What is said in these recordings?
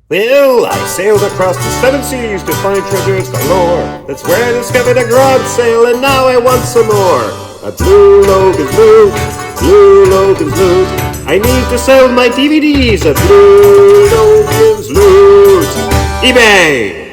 Well, I sailed across the 7 seas to find treasures galore. That's where I discovered a garage sale, and now I want some more. A blue Logan's loot, blue Logan's loot. I need to sell my DVDs at blue Logan's loot. eBay!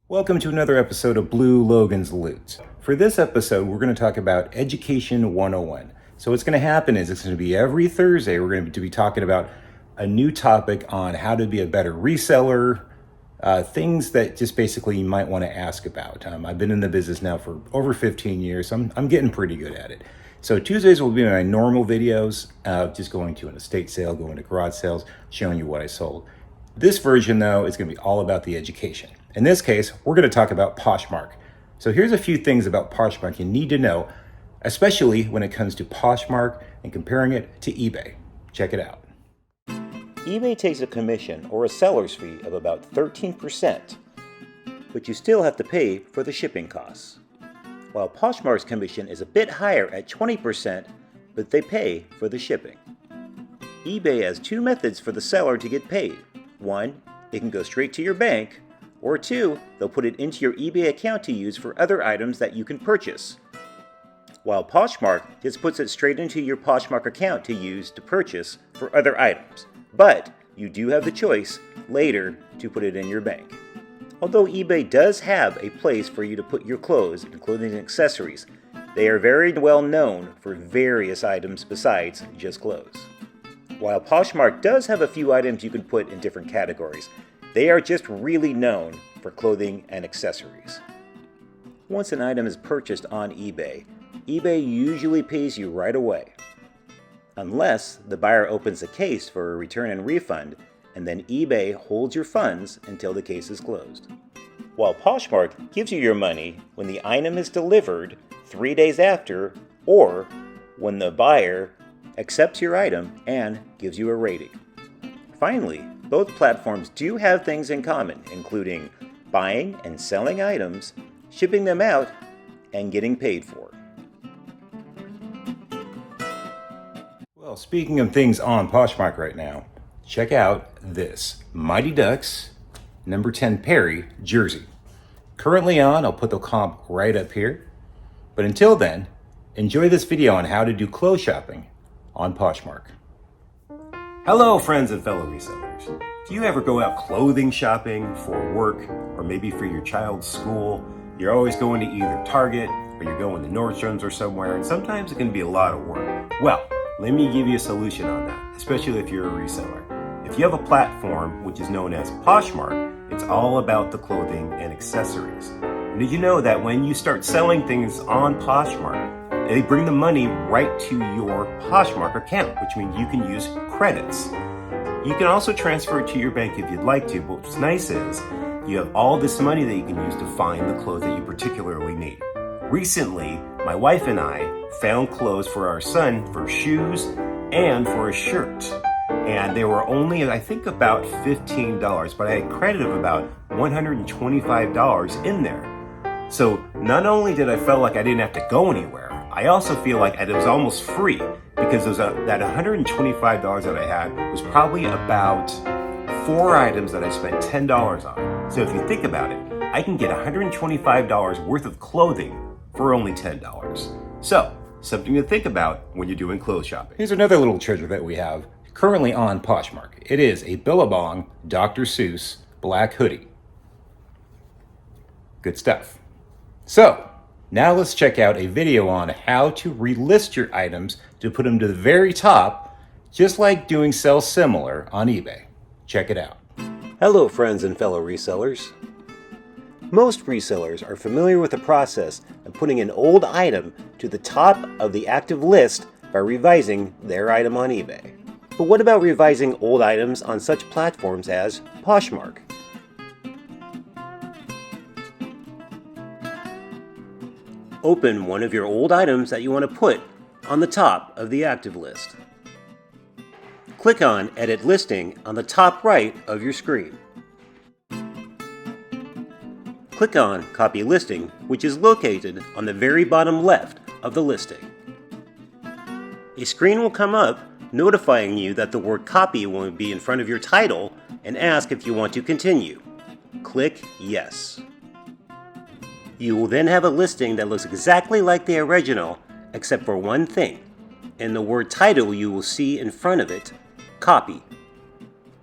Welcome to another episode of Blue Logan's Loot. For this episode, we're going to talk about Education 101. So what's going to happen is it's going to be every Thursday, we're going to be talking about a new topic on how to be a better reseller, things that just basically you might want to ask about. I've been in the business now for over 15 years, so I'm getting pretty good at it. So Tuesdays will be my normal videos, just going to an estate sale, going to garage sales, showing you what I sold. This version, though, is going to be all about the education. In this case, we're going to talk about POSHMARK. So here's a few things about POSHMARK you need to know, especially when it comes to POSHMARK and comparing it to eBay. Check it out. eBay takes a commission or a seller's fee of about 13%, but you still have to pay for the shipping costs. While POSHMARK's commission is a bit higher at 20%, but they pay for the shipping. eBay has two methods for the seller to get paid. One, it can go straight to your bank, or two, they'll put it into your eBay account to use for other items that you can purchase. While POSHMARK just puts it straight into your POSHMARK account to use to purchase for other items. But you do have the choice later to put it in your bank. Although eBay does have a place for you to put your clothes and clothing and accessories, they are very well known for various items besides just clothes. While POSHMARK does have a few items you can put in different categories, they are just really known for clothing and accessories. Once an item is purchased on eBay, eBay usually pays you right away. Unless the buyer opens a case for a return and refund, and then eBay holds your funds until the case is closed. While POSHMARK gives you your money when the item is delivered 3 days after, or when the buyer accepts your item and gives you a rating. Finally, both platforms do have things in common, including buying and selling items, shipping them out, and getting paid for. Well, speaking of things on POSHMARK right now, check out this Mighty Ducks number 10 Perry jersey. Currently on, I'll put the comp right up here. But until then, enjoy this video on how to do clothes shopping on POSHMARK. Hello, friends and fellow resellers. Do you ever go out clothing shopping for work or maybe for your child's school? You're always going to either Target or you're going to Nordstrom's or somewhere, and sometimes it can be a lot of work. Well, let me give you a solution on that, especially if you're a reseller. If you have a platform which is known as POSHMARK, it's all about the clothing and accessories. And did you know that when you start selling things on POSHMARK, they bring the money right to your POSHMARK account, which means you can use credits. You can also transfer it to your bank if you'd like to, but what's nice is you have all this money that you can use to find the clothes that you particularly need. Recently, my wife and I found clothes for our son for shoes and for a shirt. And they were only, I think, about $15, but I had credit of about $125 in there. So not only did I feel like I didn't have to go anywhere, I also feel like it was almost free because that $125 that I had was probably about 4 items that I spent $10 on. So if you think about it, I can get $125 worth of clothing for only $10. So something to think about when you're doing clothes shopping. Here's another little treasure that we have. currently on Poshmark. It is a Billabong Dr. Seuss black hoodie. Good stuff. So, now let's check out a video on how to relist your items to put them to the very top, just like doing Sell Similar on eBay. Check it out. Hello friends and fellow resellers. Most resellers are familiar with the process of putting an old item to the top of the active list by revising their item on eBay. But what about revising old items on such platforms as Poshmark? Open one of your old items that you want to put on the top of the active list. Click on Edit Listing on the top right of your screen. Click on Copy Listing, which is located on the very bottom left of the listing. A screen will come up notifying you that the word copy will be in front of your title and ask if you want to continue. Click Yes. You will then have a listing that looks exactly like the original except for one thing. In the word title you will see in front of it, Copy.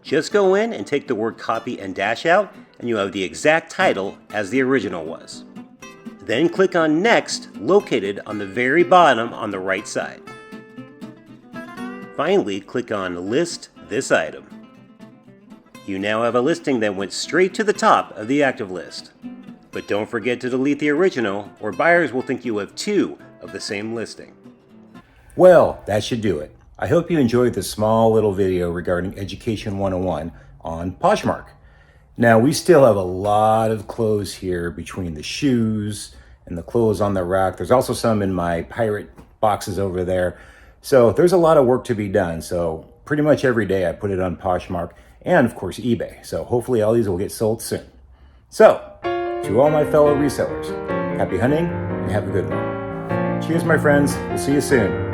Just go in and take the word copy and dash out and you have the exact title as the original was. Then click on Next, located on the very bottom on the right side. Finally, click on List this item. You now have a listing that went straight to the top of the active list. But don't forget to delete the original, or buyers will think you have two of the same listing. Well, that should do it. I hope you enjoyed this small little video regarding Education 101 on Poshmark. Now, we still have a lot of clothes here between the shoes and the clothes on the rack. There's also some in my pirate boxes over there. So there's a lot of work to be done. So pretty much every day I put it on Poshmark and of course eBay. So hopefully all these will get sold soon. So to all my fellow resellers, happy hunting and have a good one. Cheers, my friends. We'll see you soon.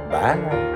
Bye.